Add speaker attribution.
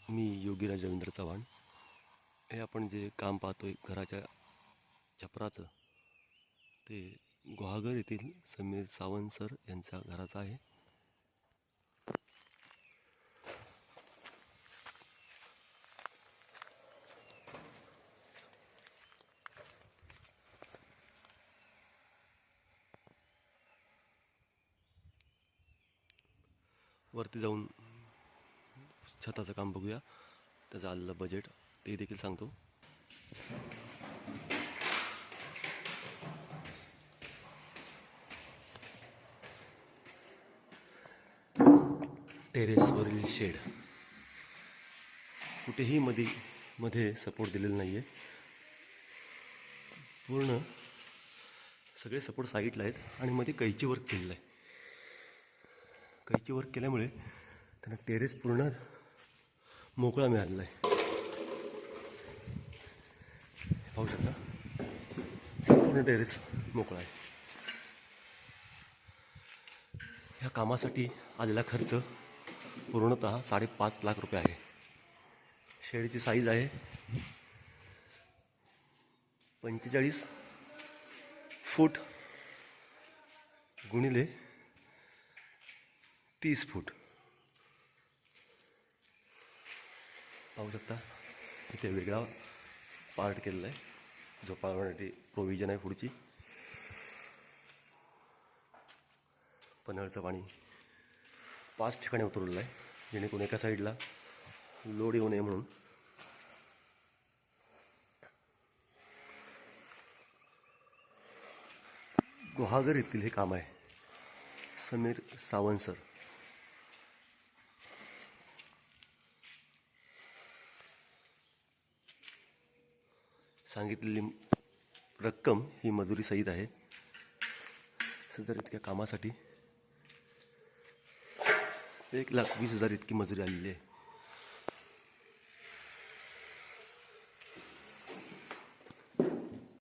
Speaker 1: मी योगीराज रवींद्र चव्हाण. हे आपण जे काम पाहतोय घराच्या छपराचं, ते गुहागर येथील समीर सावंत सर यांच्या घराचं आहे. वरती जाऊन छताचं काम बघूया, त्याचं आलेलं बजेट ते देखील सांगतो. टेरेसवरील शेड कुठेही मध्ये सपोर्ट दिलेला नाही आहे. पूर्ण सगळे सपोर्ट साईडला आहेत आणि मध्ये कैची वर्क केलेलं आहे. कैची वर्क केल्यामुळे त्यांना टेरेस पूर्ण मोकळा मिळालेला आहे. पाहू शकता, पूर्ण टेरेस मोकळा आहे. ह्या कामासाठी आलेला खर्च पूर्णतः 5.5 लाख रुपये आहे. शेडची साईज आहे 45 फूट गुणिले 30 फूट. पाहू शकता, इथे वेगळा पार्ट केलेला आहे, झोपाळण्यासाठी प्रोव्हिजन आहे. पुढची पनळचं पाणी 5 ठिकाणी उतरवलेलं आहे, जेणेकरून एका साईडला लोड येऊ नये म्हणून. गुहागर येथील हे काम आहे. समीर सावंत सर. सांगितलेली रक्कम ही मजुरी सहित आहे. सदर इतक्या कामासाठी 1,20,000 इतकी मजुरी आलेली आहे.